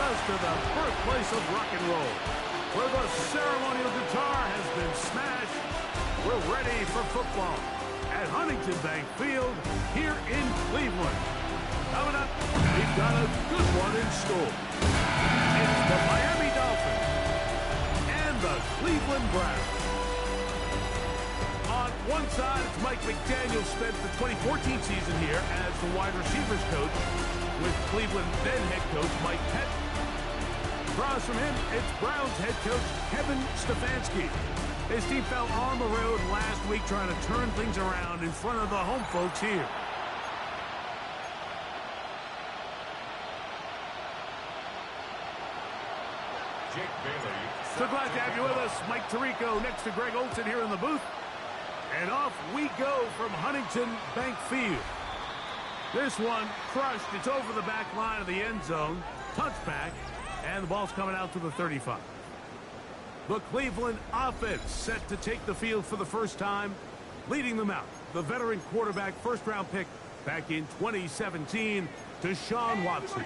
us to the birthplace of rock and roll, where the ceremonial guitar has been smashed. We're ready for football at Huntington Bank Field here in Cleveland. Coming up, we've got a good one in store. It's the Miami Dolphins and the Cleveland Browns. On one side, it's Mike McDaniel, spent the 2014 season here as the wide receivers coach with Cleveland then head coach Mike Pettine. Across from him, it's Browns head coach Kevin Stefanski. His team fell on the road last week trying to turn things around in front of the home folks here. So glad to have you with us. Mike Tirico next to Greg Olsen here in the booth. And off we go from Huntington Bank Field. This one crushed. It's over the back line of the end zone. Touchback. And the ball's coming out to the 35. The Cleveland offense set to take the field for the first time. Leading them out, the veteran quarterback, first-round pick back in 2017, Deshaun Watson.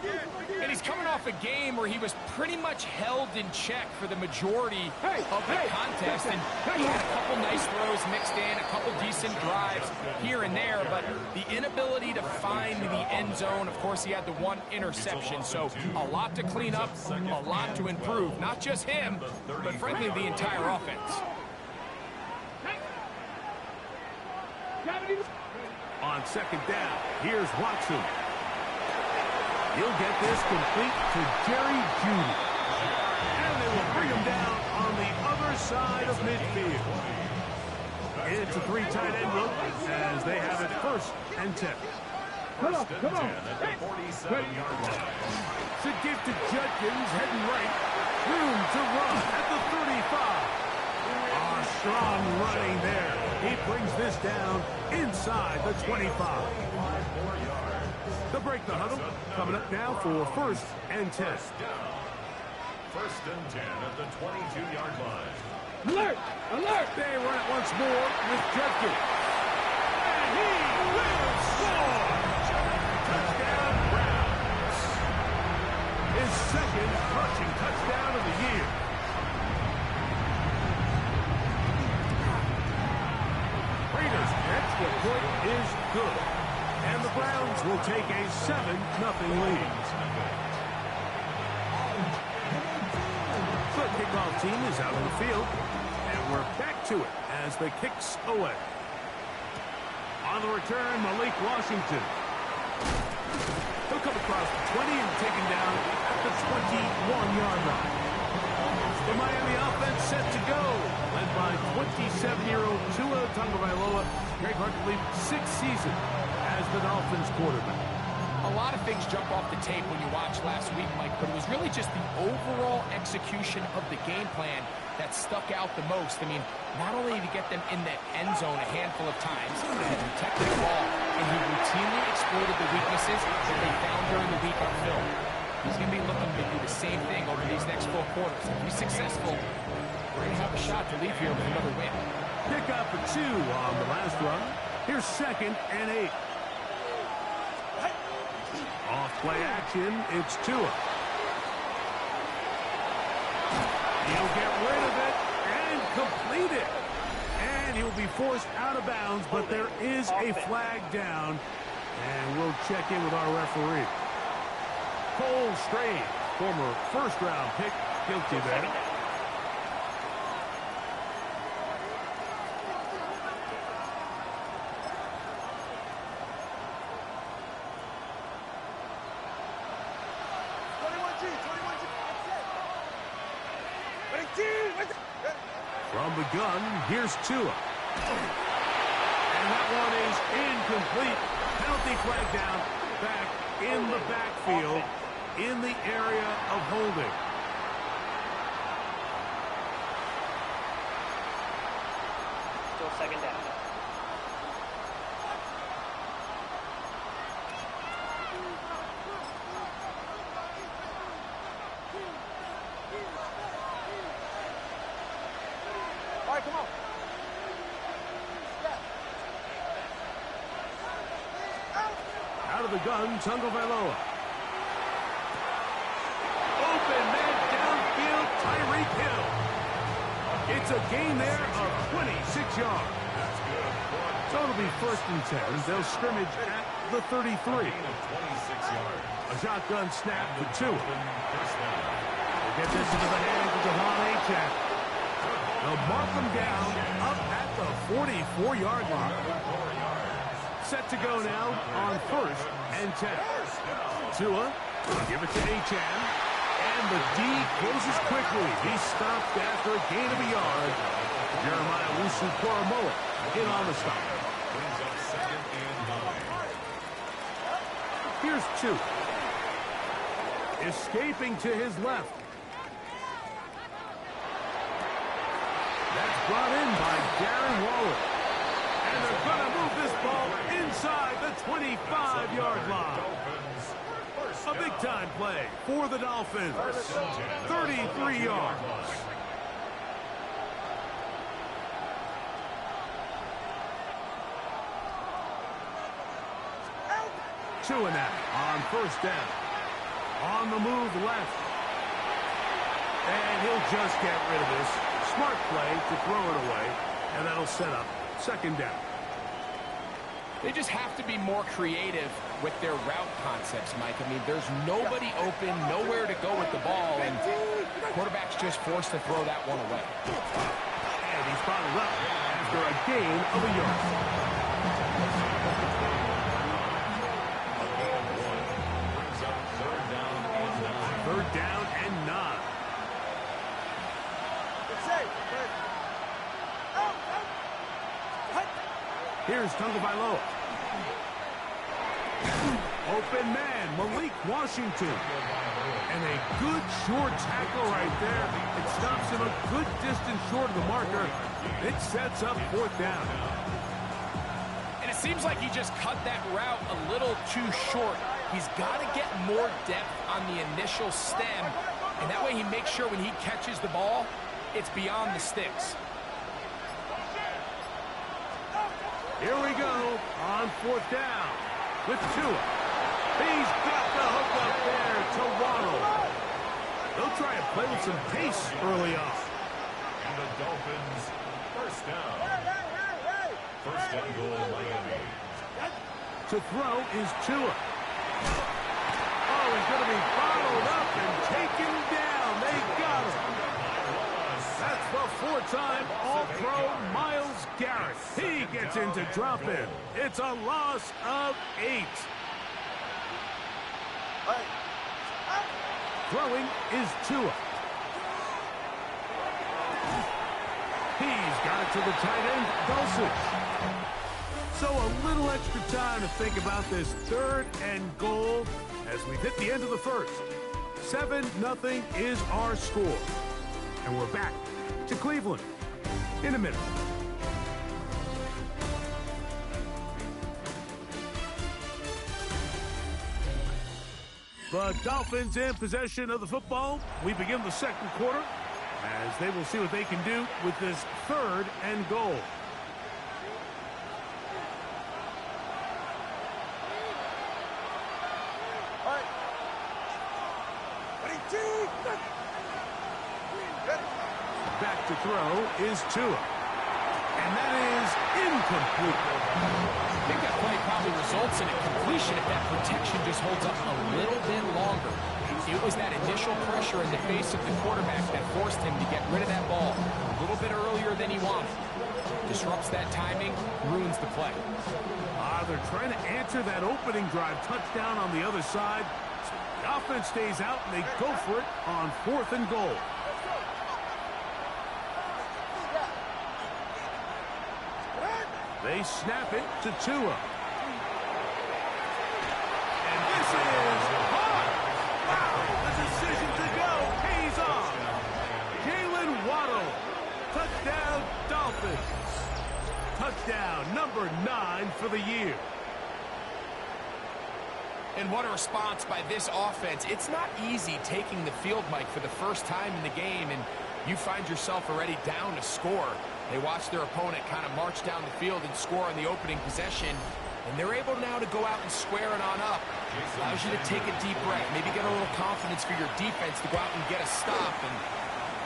And he's coming off a game where he was pretty much held in check for the majority of the contest. And he had a couple nice throws mixed in, a couple decent drives here and there. But the inability to find the end zone, of course, he had the one interception. So a lot to clean up, a lot to improve. Not just him, but frankly, the entire offense. On second down, here's Watson. He'll get this complete to Jerry Jeudy. And they will bring him down on the other side of midfield. It's a three tight end look as they have it first and 10. Come on. It's a gift to Judkins, heading right. Room to run at the 35. Strong running there. He brings this down inside the 25. To break the huddle, coming up now for first and 10. First and 10 at the 22-yard line. Alert! They run it once more with Judkins. And he will score! Touchdown, Browns. His second rushing touchdown of the year. Raiders' extra point is good. And the Browns will take a 7-0 lead. The kickoff team is out on the field. And we're back to it as the kicks away. On the return, Malik Washington. He'll come across the 20 and taken down at the 21-yard line. The Miami offense set to go, led by 27-year-old Tua Tagovailoa. Very hard to believe, 6th season as the Dolphins quarterback. A lot of things jump off the tape when you watched last week, Mike, but it was really just the overall execution of the game plan that stuck out the most. I mean, not only did he get them in the end zone a handful of times, he protected the ball, and he routinely exploited the weaknesses that they found during the week on film. He's going to be looking to do the same thing over these next 4 quarters. If he's successful, we're going to have a shot to leave here with another win. Pick up a 2 on the last run. Here's second and 8. Off play action, it's Tua. He'll get rid of it and complete it. And he'll be forced out of bounds, but there is a flag down. And we'll check in with our referee. Cole Strange, former first-round pick, guilty there. From the gun, here's Tua. And that one is incomplete. Penalty flag down, back in the backfield, in the area of holding. Still second down. All right, come on. Out of the gun, Tagovailoa. It's a gain there of 26 yards. That's good. So it'll be 1st and 10. They'll scrimmage at the 33. Gain of 26 yards. A shotgun snap for Tua. First down. They'll get this into the hands of Devon Achane. They'll mark them down up at the 44-yard line. Set to go now on 1st and 10. Tua, give it to Achane. And the D closes quickly. He's stopped after a gain of a yard. Jeremiah Owusu-Koramoah in on the stop. Brings up 2nd and 9. Here's Tua. Escaping to his left. That's brought in by Darren Waller. And they're going to move this ball inside the 25-yard line. A big-time play for the Dolphins. 33 yards. Tua now on 1st down. On the move left. And he'll just get rid of this. Smart play to throw it away. And that'll set up 2nd down. They just have to be more creative with their route concepts, Mike. I mean, there's nobody open, nowhere to go with the ball, and quarterback's just forced to throw that one away. And he's bottled up after a gain of a yard. Brings up 3rd down and 9. 3rd down and 9. Here's Tagovailoa. Open man, Malik Washington. And a good short tackle right there. It stops him a good distance short of the marker. It sets up 4th down. And it seems like he just cut that route a little too short. He's got to get more depth on the initial stem, and that way he makes sure when he catches the ball, it's beyond the sticks. Here we go on 4th down with Tua. He's got the hook up there to Waddle. They'll try and play with some pace early on. And the Dolphins, 1st down. 1st and goal, Miami. To throw is Tua. Oh, he's going to be followed up and taken down. They got him. That's the 4-time All-Pro Myles Garrett. He gets into drop-in. It's a loss of 8. Throwing is Tua. He's got it to the tight end, Dulcich. So a little extra time to think about this 3rd and goal as we've hit the end of the 1st. 7-0 is our score. And we're back to Cleveland in a minute. The Dolphins in possession of the football. We begin the 2nd quarter as they will see what they can do with this 3rd and goal. Back to throw is Tua. And that is incomplete. I think that play probably results in a completion if that protection just holds up a little bit longer. It was that initial pressure in the face of the quarterback that forced him to get rid of that ball a little bit earlier than he wanted. Disrupts that timing, ruins the play. They're trying to answer that opening drive touchdown on the other side. So the offense stays out and they go for it on 4th and goal. They snap it to Tua. And this is hard. Wow, the decision to go pays off. Jalen Waddle. Touchdown, Dolphins. Touchdown number 9 for the year. And what a response by this offense. It's not easy taking the field, Mike, for the first time in the game, and you find yourself already down to score. They watch their opponent kind of march down the field and score on the opening possession, and they're able now to go out and square it on up. Allows you to take a deep breath, maybe get a little confidence for your defense to go out and get a stop, and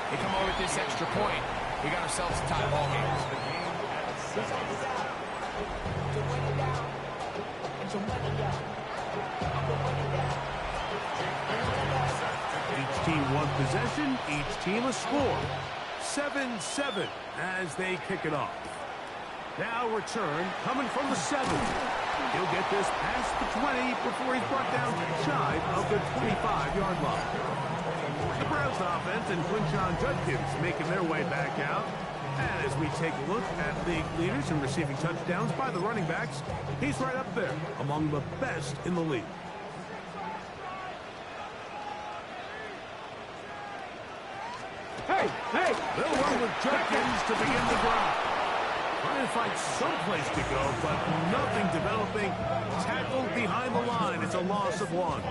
they come over with this extra point. We got ourselves a tie ball game. Each team one possession, each team a score. 7-7 as they kick it off. Now return coming from the 7. He'll get this past the 20 before he's brought down shy of the 25-yard line. The Browns offense and Quinshon Judkins making their way back out. And as we take a look at league leaders in receiving touchdowns by the running backs, he's right up there among the best in the league. Hey, hey! They'll run with Judkins to begin the drive. Trying to find someplace to go, but nothing developing. Tackled behind the line. It's a loss of 1.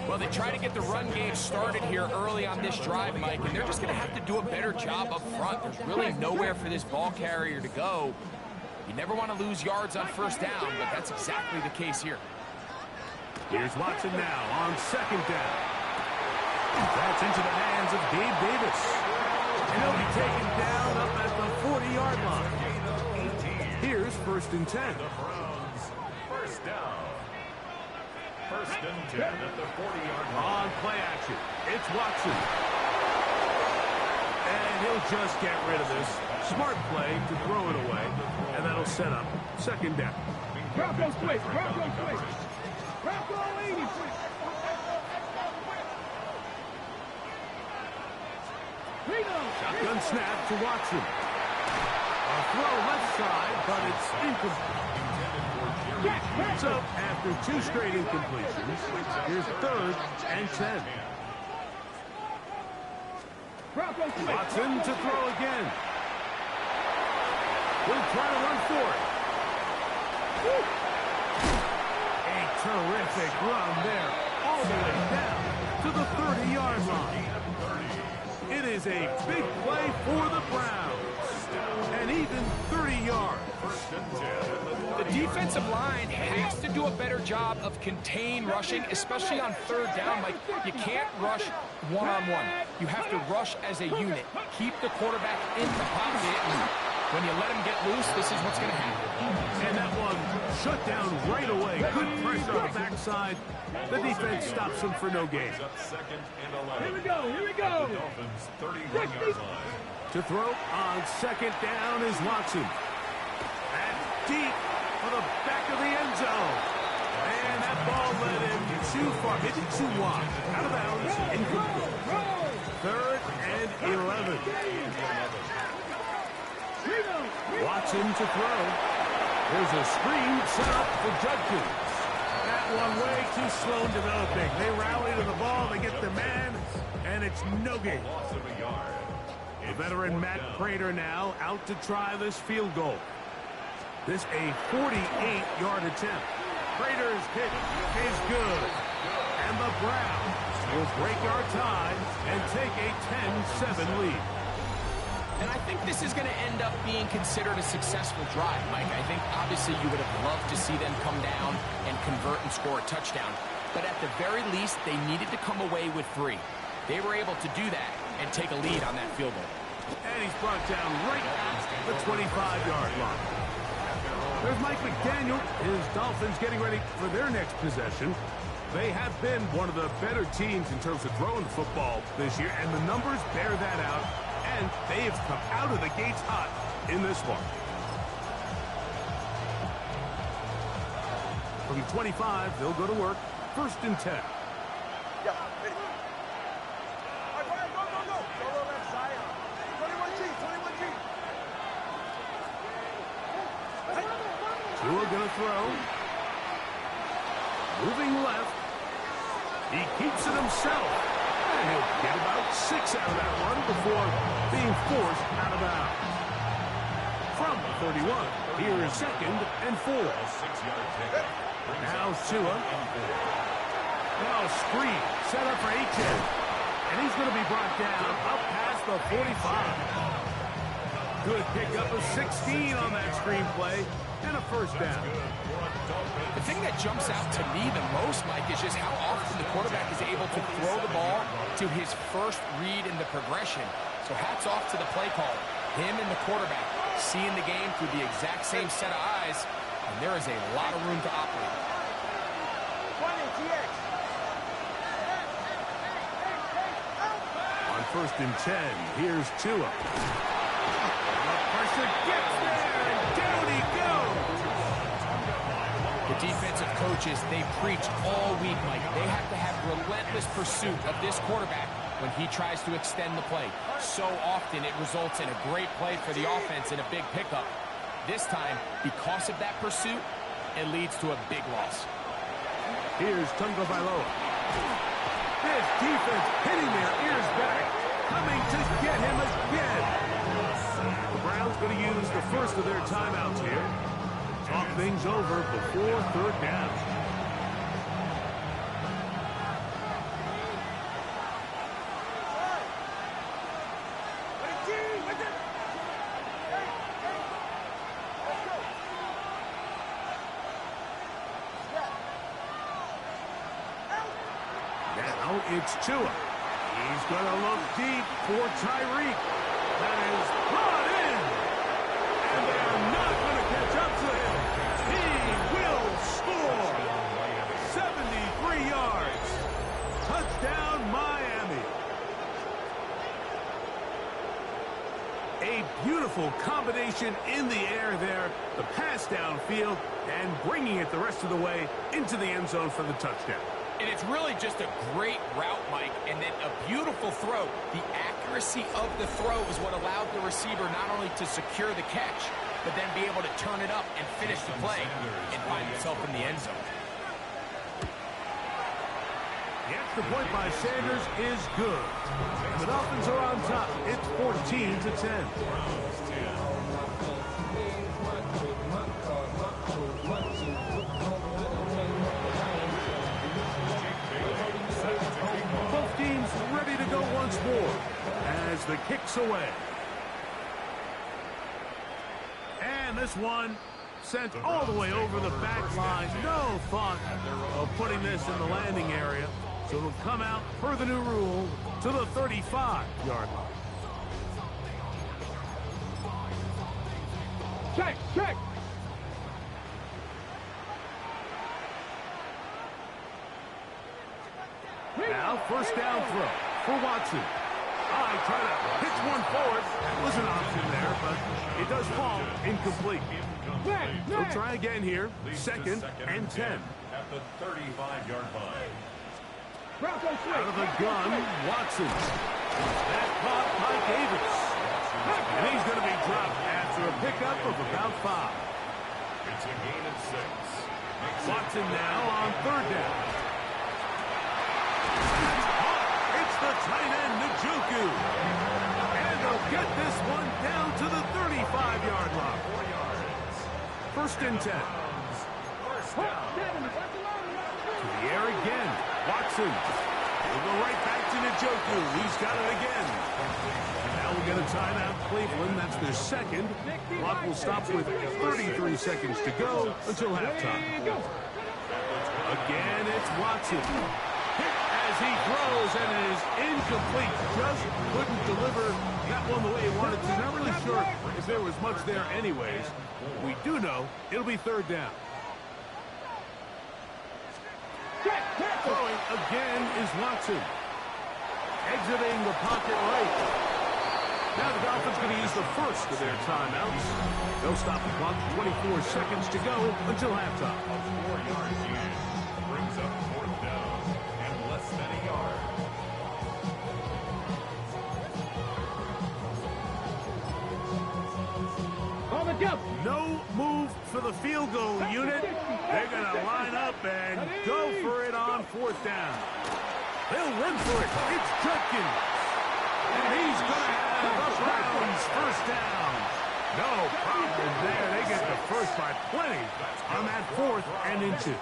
Well, they try to get the run game started here early on this drive, Mike, and they're just going to have to do a better job up front. There's really nowhere for this ball carrier to go. You never want to lose yards on first down, but that's exactly the case here. Here's Watson now on second down. That's into the hands of Gabe Davis. And he'll be taken down up at the 40-yard line. Here's 1st and 10. The Browns, first down. 1st and 10 at the 40-yard line. On play action, it's Watson. And he'll just get rid of this. Smart play to throw it away. And that'll set up 2nd down. Broncos quick! Broncos quick! Bronco 80 quick! Shotgun snap to Watson. A throw left side, but it's incomplete. So after 2 straight incompletions, here's 3rd and 10. Broncos quick! Watson to throw again. We'll try to run for it. A terrific run there, all the way down to the 30-yard line. It is a big play for the Browns. And even 30 yards. The defensive line has to do a better job of contained rushing, especially on 3rd down. Like, you can't rush one-on-one. You have to rush as a unit. Keep the quarterback in the pocket. And when you let him get loose, this is what's going to happen. And that one shut down right away. Good pressure on the backside. The defense stops him for no gain. Here we go! Here we go! Dolphins 31-yard line. To throw on 2nd down is Watson. And deep for the back of the end zone. And that ball led him too far, maybe too wide. Out of bounds, incomplete. 3rd and 11. Watson to throw. There's a screen set up for Judkins. That one way too slow in developing. They rally to the ball, they get the man, and it's no gain. Loss of a yard. The veteran Matt Prater now out to try this field goal. This a 48-yard attempt. Prater's kick is good. And the Browns will break our tie and take a 10-7 lead. And I think this is going to end up being considered a successful drive, Mike. I think obviously you would have loved to see them come down and convert and score a touchdown. But at the very least, they needed to come away with 3. They were able to do that and take a lead on that field goal. And he's brought down right at the 25-yard line. There's Mike McDaniel. His Dolphins getting ready for their next possession. They have been one of the better teams in terms of throwing the football this year, and the numbers bear that out. And they have come out of the gates hot in this one. From 25, they'll go to work. 1st and 10. Yeah, ready. All right, Brian, go, go, go. Go left side. 21G, 21G. Tua gonna throw. Moving left. He keeps it himself. And he'll get about 6 out of that one before being forced out of bounds. From the 31, here is 2nd and 4. 6-yard pickup. Now Tua. Now a screen set up for Achane. And he's going to be brought down up past the 45. Good pickup of 16 on that screenplay. And a 1st down. The thing that jumps out to me the most, Mike, is just how often the quarterback is able to throw the ball to his first read in the progression. So hats off to the play caller. Him and the quarterback seeing the game through the exact same set of eyes, and there is a lot of room to operate. 20, TX. On 1st and 10, here's Tua. The pressure gets there, and down he goes. The defensive coaches, they preach all week, Mike. They have to have relentless pursuit of this quarterback when he tries to extend the play. So often it results in a great play for the offense and a big pickup. This time, because of that pursuit, it leads to a big loss. Here's Tunga Bailoa. This defense hitting their ears back, coming to get him again. The Browns going to use the first of their timeouts here. Talk things over before 3rd down. Now it's Tua. He's going to look deep for Tyreek. That is brought in. And they are not going to catch up to him. He will score. 73 yards. Touchdown, Miami. A beautiful combination in the air there. The pass downfield and bringing it the rest of the way into the end zone for the touchdown. And it's really just a great route, Mike, and then a beautiful throw. The accuracy of the throw is what allowed the receiver not only to secure the catch, but then be able to turn it up and finish the play and find himself in the end zone. The extra point by Sanders is good. And the Dolphins are on top. It's 14-10. Both teams ready to go once more as the kick's away. And this one sent all the way over the back line. No thought of putting this in the landing area. So it'll come out per the new rule to the 35-yard line. Check. Now, 1st down throw for Watson. I try to pitch one forward. That was an option there, but it does fall incomplete. We'll try again here. 2nd and 10. At the 35-yard line. Out of the gun, Watson. That caught by Davis. And he's going to be dropped after a pickup of about 5. It's a gain of 6. Watson now on 3rd down. It's the tight end, Njoku. And they'll get this one down to the 35-yard line. 1st and 10. To the air again. Watson. We'll go right back to Njoku. He's got it again. And now we'll get a timeout, Cleveland. That's their 2nd. Clock will stop with 33 seconds to go until halftime. Again, it's Watson. Hit as he throws, and it is incomplete. Just couldn't deliver that one the way he wanted to. Not really sure if there was much there anyways. We do know it'll be 3rd down. Throwing again is Watson. Exiting the pocket right. Now the Dolphins going to use the first of their timeouts. They'll stop the clock. 24 seconds to go until halftime. A 4-yard gain brings up 4th down and less than a yard. No move for the field goal unit. They're going to line up and go for it on 4th down. They'll run for it. It's Judkins. And he's going to have the Browns 1st down. No problem there. They get the first by plenty on that 4th and inches.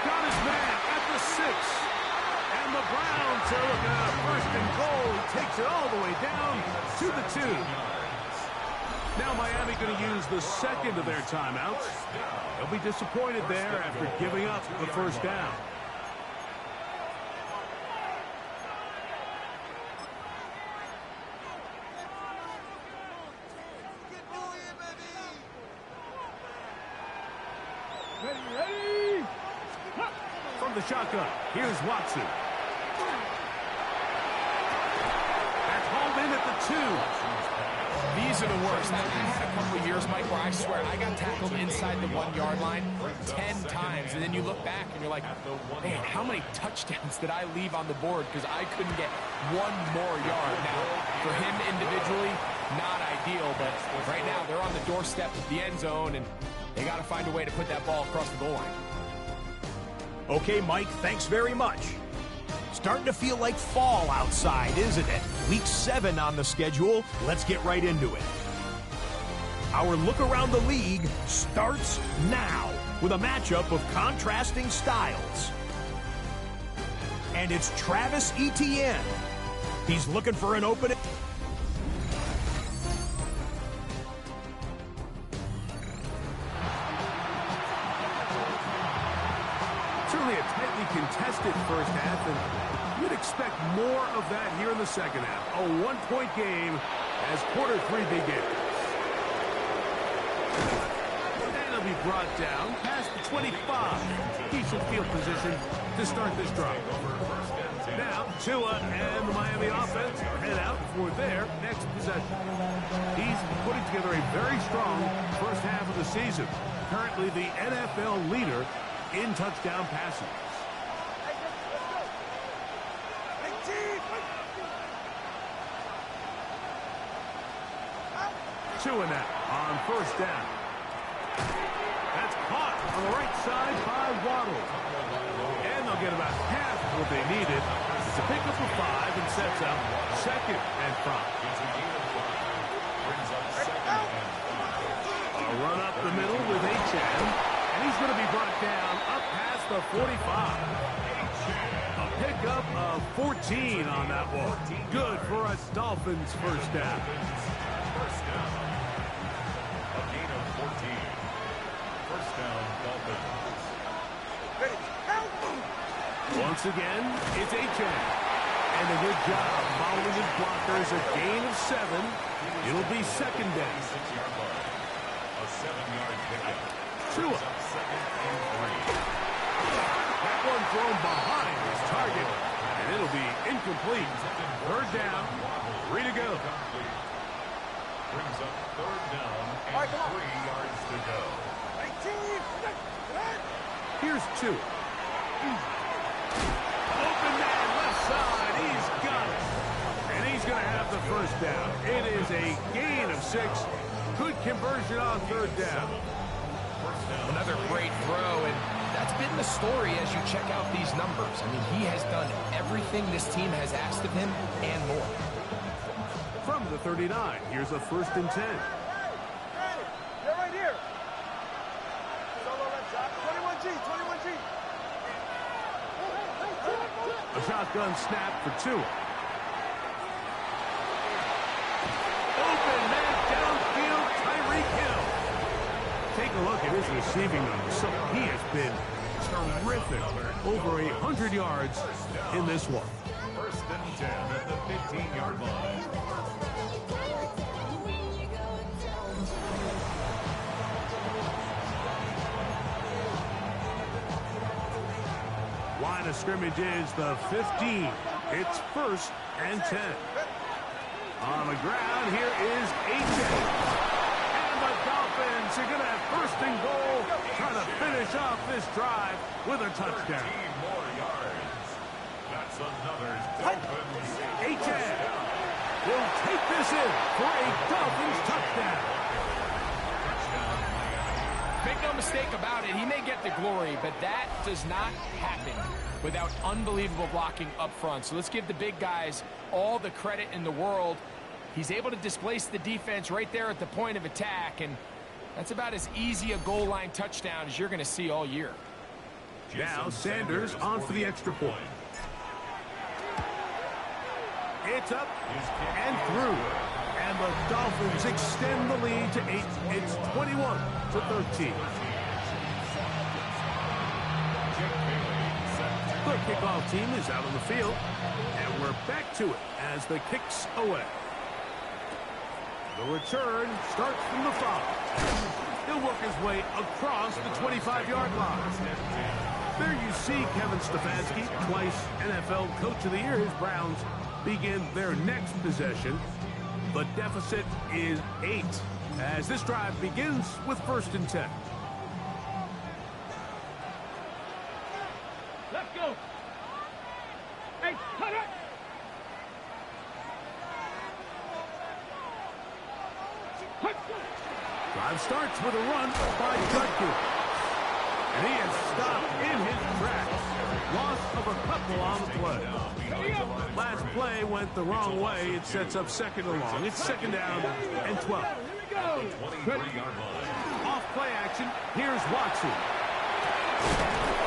Got his man at the 6. And the Browns are looking at a 1st and goal. He takes it all the way down to the 2. Now Miami going to use the 2nd of their timeouts. They'll be disappointed there after giving up the 1st down. of the shotgun. Here's Watson. That's hauled in at the 2. These are the worst. I had a couple of years, Mike, where I swear I got tackled inside the 1-yard line 10 times, and then you look back and you're like, man, how many touchdowns did I leave on the board because I couldn't get one more yard? Now, for him individually, not ideal, but right now they're on the doorstep of the end zone, and they got to find a way to put that ball across the goal line. Okay, Mike, thanks very much. Starting to feel like fall outside, isn't it? Week 7 on the schedule. Let's get right into it. Our look around the league starts now with a matchup of contrasting styles. And it's Travis Etienne. He's looking for an opening. Certainly a tightly contested first half, and you'd expect more of that here in the second half. A 1-point game as quarter 3 begins. And he'll be brought down past the 25. Decent field position to start this drive. Now, Tua and the Miami offense head out for their next possession. He's putting together a very strong first half of the season. Currently the NFL leader in touchdown passes. Tua now on first down. That's caught on the right side by Waddle. And they'll get about half what they needed. It's a pickup of 5 and sets up 2nd and 5. A run up the middle with Achane. And he's going to be brought down up past the 45. A pickup of 14 on that one. Good for a Dolphins first down. First down. A gain of 14. First down, Dolphins. Once again, it's Achane. And a good job following his blockers. A gain of 7. It'll be 2nd down. 6-yard line. A 7-yard pickup. Tua. Second and 3. That one thrown behind his target. And it'll be incomplete. 3rd down. 3 to go. Brings up 3rd down and 3 yards to go. Here's 2. Open man left side. He's got it. And he's going to have the first down. It is a gain of 6. Good conversion on 3rd down. Another great throw, and that's been the story as you check out these numbers. I mean, he has done everything this team has asked of him and more. From the 39, here's a 1st and 10. They're right here. Solo left side. 21G, 21G. A shotgun snap for Tua. Open man downfield, Tyreek Hill. Take a look at his receiving numbers. So he has been terrific. Over 100 yards in this one. 1st and 10 at the 15-yard line. Line of scrimmage is the 15. It's 1st and 10. On the ground, here is Achane. And the Dolphins are going to have 1st and goal, trying to finish off this drive with a touchdown. 15 more yards. That's another Dolphins. Achane will take this in for a Dolphins touchdown. Make no mistake about it, he may get the glory, but that does not happen without unbelievable blocking up front. So let's give the big guys all the credit in the world. He's able to displace the defense right there at the point of attack, and that's about as easy a goal line touchdown as you're going to see all year. Now Sanders on for the extra point. It's up and through. And the Dolphins extend the lead to 8. It's 21-13. The kickoff team is out on the field. And we're back to it as the kick's away. The return starts from the 5. He'll work his way across the 25-yard line. There you see Kevin Stefanski, twice NFL Coach of the Year. His Browns begin their next possession. The deficit is 8 as this drive begins with 1st and 10. Let's go. Hey, cut it. Drive starts with a run by Judkins. And he is stopped in his tracks. Loss of a couple on the play. Last play went the wrong way. It sets up 2nd and long. It's 2nd down and 12. Off play action. Here's Watson.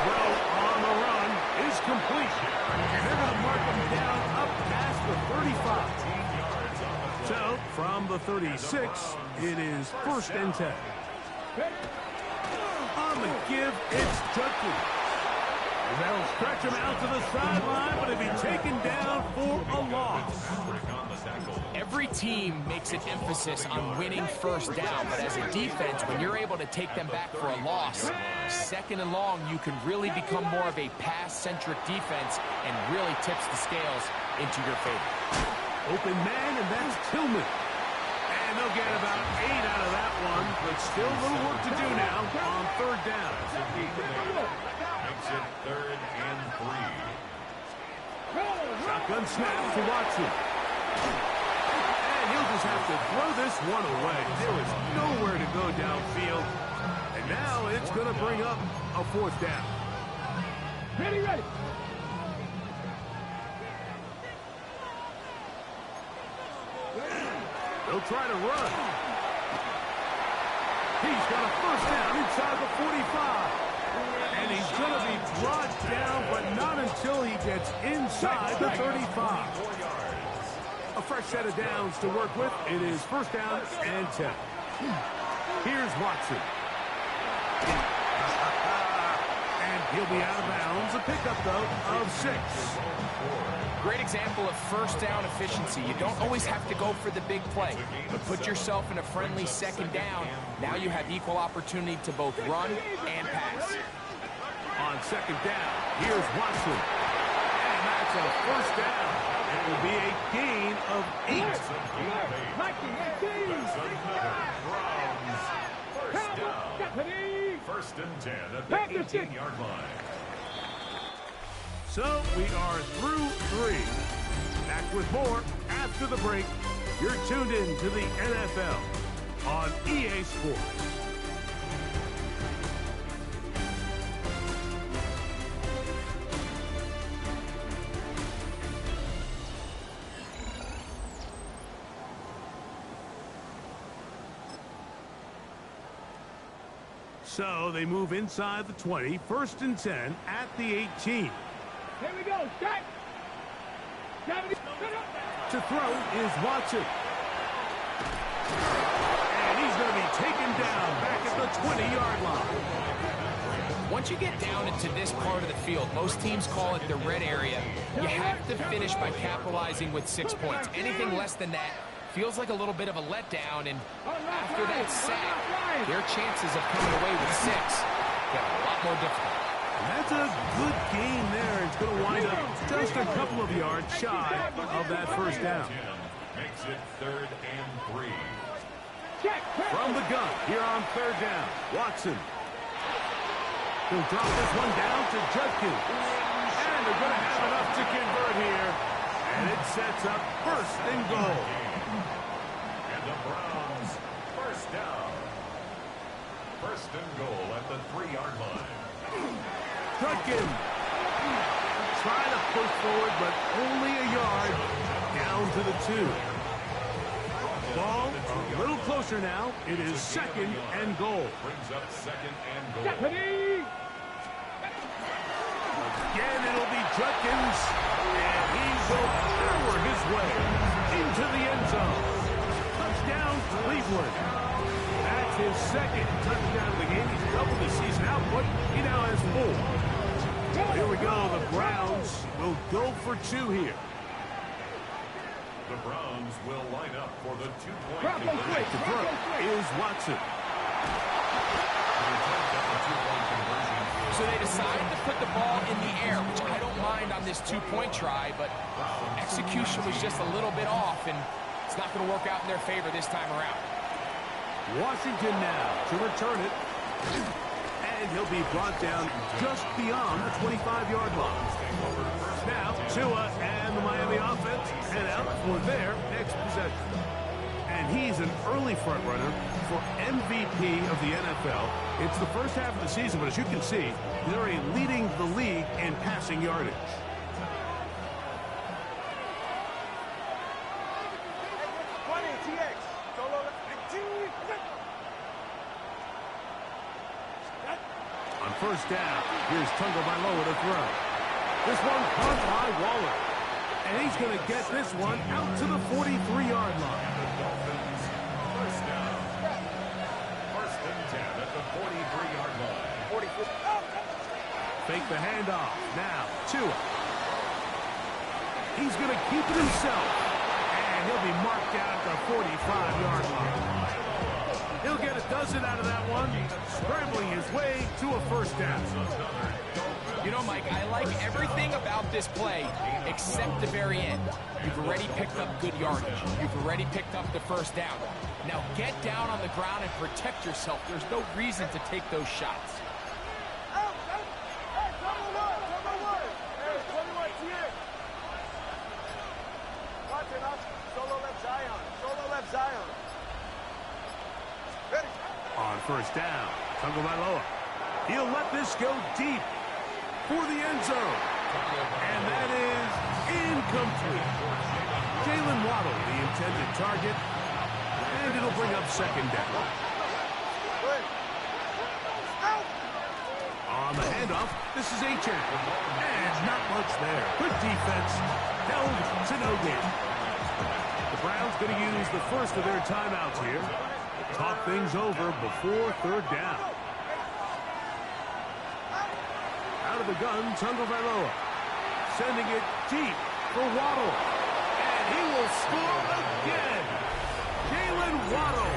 Throw on the run is complete. And they're going to mark him down up past the 35. So, from the 36, it is 1st and 10. On the give, it's Judkins. They'll stretch him out to the sideline, but he'll be taken down for a loss. Every team makes an emphasis on winning 1st down, but as a defense, when you're able to take them back for a loss, 2nd and long, you can really become more of a pass-centric defense and really tips the scales into your favor. Open man, and that's Tillman. And they'll get about 8 out of that one, but still a little work to do now on 3rd down. Makes it 3rd and 3. Shotgun snap to Watson. And he'll just have to throw this one away. There was nowhere to go downfield. And now it's going to bring up a 4th down. Ready, ready. They'll try to run. He's got a 1st down inside the 45. And he's going to be brought down, but not until he gets inside the 35. A fresh set of downs to work with. It is 1st down and 10. Here's Watson. And he'll be out of bounds. A pickup, though, of 6. Great example of 1st down efficiency. You don't always have to go for the big play, but put yourself in a friendly 2nd down. Now you have equal opportunity to both run and pass. On 2nd down, here's Watson. And that's a 1st down. It will be a gain of 8. First and 10 at the 18-yard line. So we are through 3. Back with more after the break. You're tuned in to the NFL on EA Sports. So they move inside the 20, 1st and 10 at the 18. Here we go. Strike. To throw is Watson. And he's going to be taken down back at the 20-yard line. Once you get down into this part of the field, most teams call it the red area. You have to finish by capitalizing with 6 points. Anything less than that feels like a little bit of a letdown, and after that sack, their chances of coming away with 6 get a lot more difficult. That's a good game there. It's going to wind up just a couple of yards shy of that 1st down. Makes it 3rd and 3. From the gun, here on 3rd down, Watson. He'll drop this one down to Judkins. And they're going to have enough to convert here. And it sets up 1st and goal. And the Browns, 1st down. 1st and goal at the 3-yard line. Judkins trying to push forward, but only a yard down to the 2. Ball a little closer now. It is 2nd and goal. Brings up 2nd and goal. Again, it'll be Judkins, and he will power his way into the end zone. Touchdown, Cleveland. That's his 2nd touchdown of the game. He's doubled his season output. He now has 4. Here we go. The Browns will go for 2 here. The Browns will line up for the 2-point To throw is Watson. So they decided to put the ball in the air, which I don't mind on this two-point try, but execution was just a little bit off, and it's not going to work out in their favor this time around. Washington now to return it. And he'll be brought down just beyond the 25-yard line. Now, Tua and the Miami offense head out for their next possession. And he's an early front runner for MVP of the NFL. It's the first half of the season, but as you can see, he's already leading the league in passing yardage. On first down, here's Tagovailoa to throw. This one caught by Waller. And he's going to get this one out to the 43-yard line. First down. First and 10 at the 43-yard line. Fake the handoff. Now, Tua. He's going to keep it himself. And he'll be marked down at the 45-yard line. He'll get a dozen out of that one, scrambling his way to a first down. You know, Mike, I like everything about this play except the very end. You've already picked up good yardage. You've already picked up the first down. Now get down on the ground and protect yourself. There's no reason to take those shots. On first down, Tagovailoa. He'll let this go deep for the end zone. And that is incomplete. Jalen Waddle, the intended target. And it'll bring up second down. On the handoff, this is Achane. And not much there. Good defense. Held to no gain. The Browns going to use the first of their timeouts here. Talk things over before third down. Out of the gun, Tagovailoa. Sending it deep for Waddle. And he will score again. Jalen Waddle.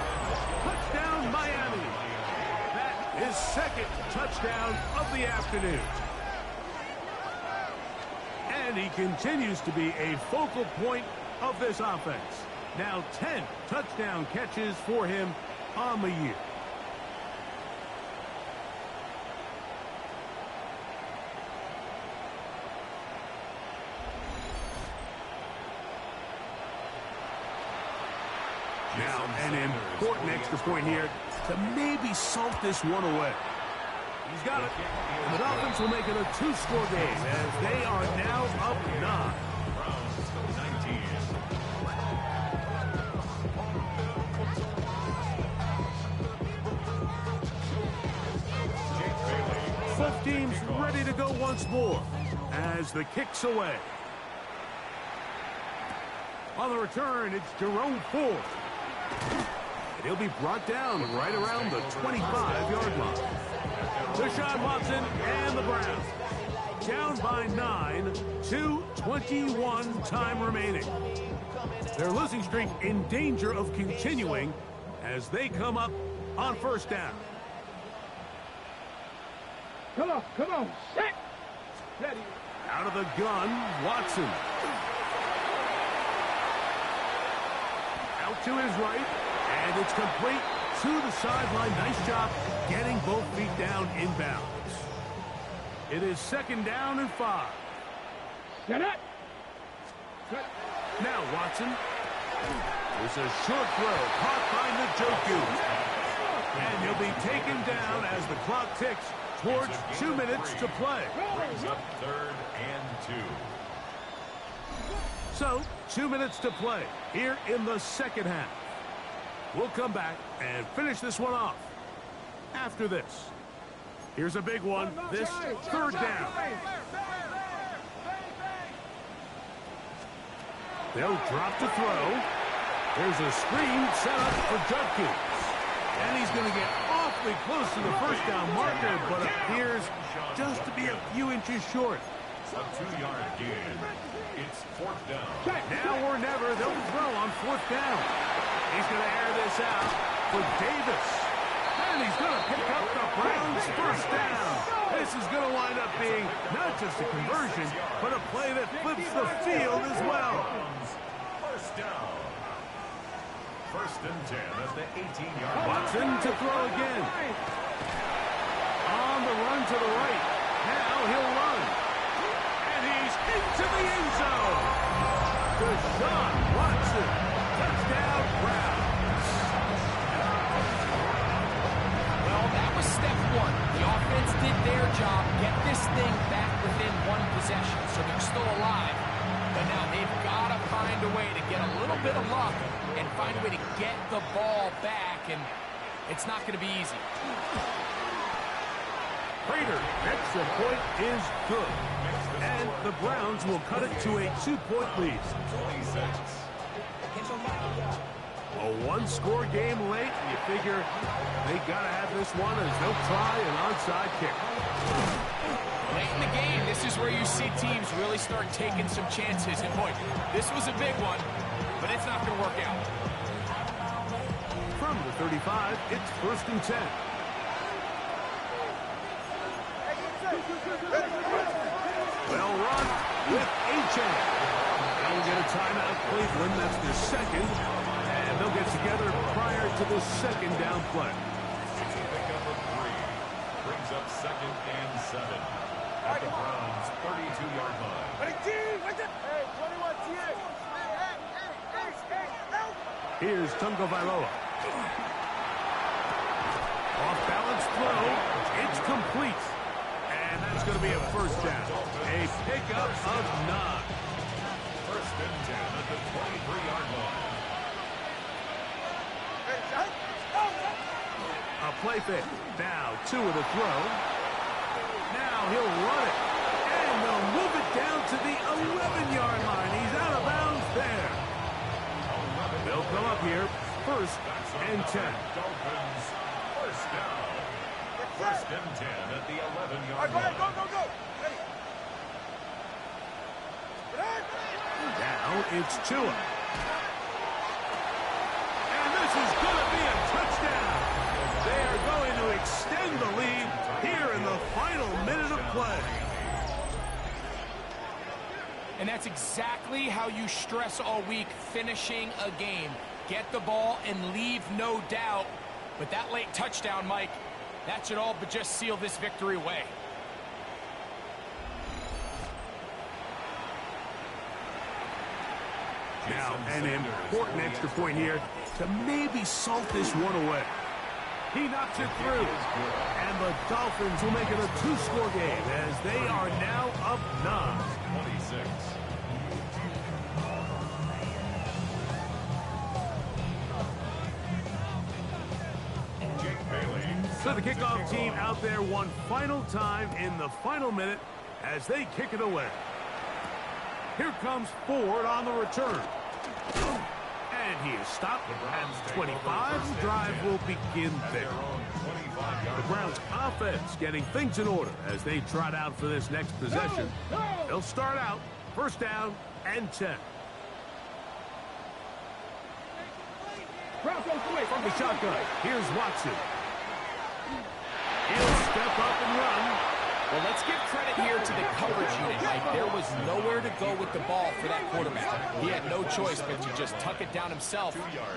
Touchdown, Miami. That is second touchdown of the afternoon. And he continues to be a focal point of this offense. Now 10 touchdown catches for him on the year. Now an important extra point here to maybe salt this one away. He's got it. And the Dolphins will make it a two-score game as they are now up 9. Browns 19. Both teams ready to go once more as the kick's away. On the return, it's Jerome Ford. And he'll be brought down right around the 25-yard line. Deshaun Watson and the Browns down by 9, 2:21 time remaining. Their losing streak in danger of continuing as they come up on first down. Come on, set. Ready. Out of the gun, Watson. Out to his right, and it's complete to the sideline. Nice job getting both feet down inbounds. It is second down and 5. Set up. Now Watson. It's a short throw caught by Njoku. And he'll be taken down as the clock ticks towards 2 minutes to play. Brings up third and 2. So, 2 minutes to play here in the second half. We'll come back and finish this one off after this. Here's a big one. This third down. They'll drop to throw. There's a screen set up for Judkins. And he's going to get awfully close to the first down marker, but appears just to be a few inches short. A 2-yard gain. It's fourth down. Now or never, they'll throw on fourth down. He's going to air this out for Davis. And And he's going to pick up the Browns' first down. This is going to wind up being not just a conversion, but a play that flips the field as well. First down. First and 10 at the 18-yard line. Watson to throw again. On the run to the right. Now he'll run. And he's into the end zone. Deshaun Watson. Touchdown, Browns. Well, that was step one. The offense did their job, get this thing back within one possession, so they're still alive. But now they've got to find a way to get a little bit of luck and find a way to get the ball back, and it's not going to be easy. Prater, extra point is good. And the Browns will cut it to a 2-point lead. 26. A one-score game late, and you figure they got to have this one as they'll try an onside kick. Late in the game, this is where you see teams really start taking some chances. And boy, this was a big one, but it's not going to work out. From the 35, it's first and 10. Well run with Achane. They'll get a timeout, Cleveland. That's their second. And they'll get together prior to the second down play. Pickup of 3. Brings up second and 7. At the Browns' 32-yard line. Hey, 21 TX. Here's Tungo Vailoa. Off-balance throw. It's complete. And that's going to be a first down. A pickup of 9. First and 10 at the 23-yard line. A play fake. Now 2 of the throw. Now he'll run it. And they'll move it down to the 11-yard line. He's out of bounds there. They'll come up here. First and 10. Dolphins, first down. First and 10 at the 11-yard Go, line. go, go, go. Now it's Tua. And this is going to be a touchdown. They are going to extend the lead here in the final minute of play. And that's exactly how you stress all week, finishing a game. Get the ball and leave no doubt. But that late touchdown, Mike, that should all but just seal this victory away. Now, an important extra point here to maybe salt this one away. He knocks it through. And the Dolphins will make it a 2-score game as they are now up 9. 26. Jake Bailey. So the kickoff team out there one final time in the final minute as they kick it away. Here comes Ford on the return. And he is stopped at 25. The drive will begin there. The Browns offense getting things in order as they trot out for this next possession. They'll start out first down and 10. From the shotgun, here's Watson. He'll step up and run. Well, let's give credit here to the coverage unit, Mike. There was nowhere to go with the ball for that quarterback. He had no choice but to just tuck it down himself,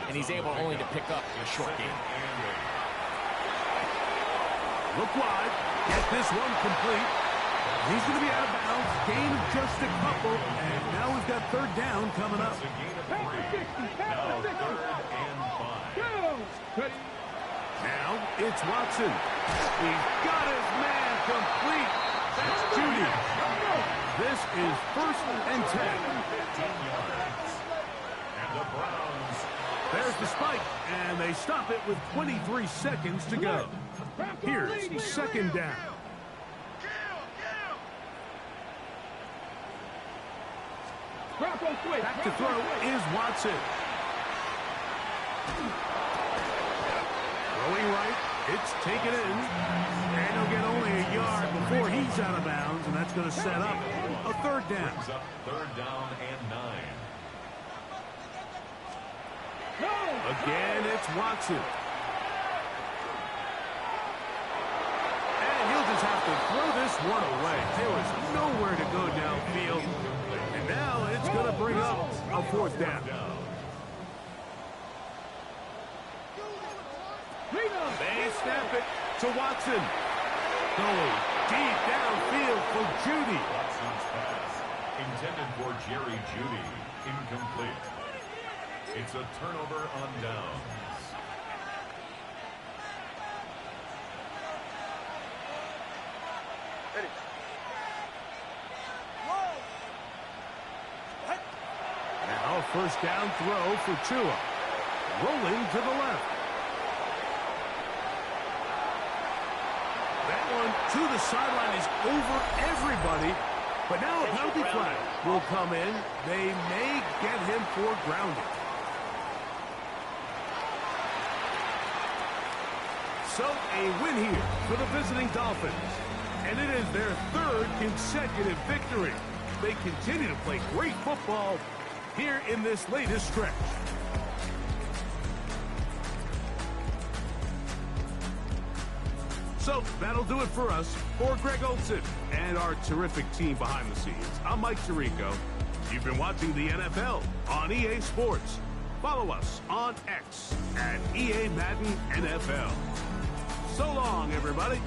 and he's able only to pick up a short gain. Look wide. Get this one complete. He's going to be out of bounds. Gain of just a couple. And now we've got third down coming up. It's a gain of 3. Now third and 5. Now it's Watson. He's got his man complete. That's Judy. This is first and 10. 15 yards. And the Browns. There's the spike, and they stop it with 23 seconds to go. Here's second down. Back to throw is Watson. Throwing right, it's taken in. And he'll get only a yard before he's out of bounds, and that's going to set up a third down. Brings up third down and 9. Again, it's Watson. have to throw this one away. There was nowhere to go downfield. And now it's going to bring up a 4th down. They snap it to Watson. Going deep downfield for Judy. Watson's pass, intended for Jerry Judy, incomplete. It's a turnover on downs. Ready. Now 1st down throw for Tua. Rolling to the left. That one to the sideline is over everybody. But now a penalty flag will come in. They may get him for grounding. So a win here for the visiting Dolphins. And it is their 3rd consecutive victory. They continue to play great football here in this latest stretch. So that'll do it for us. For Greg Olson and our terrific team behind the scenes, I'm Mike Tirico. You've been watching the NFL on EA Sports. Follow us on X at EA Madden NFL. So long, everybody.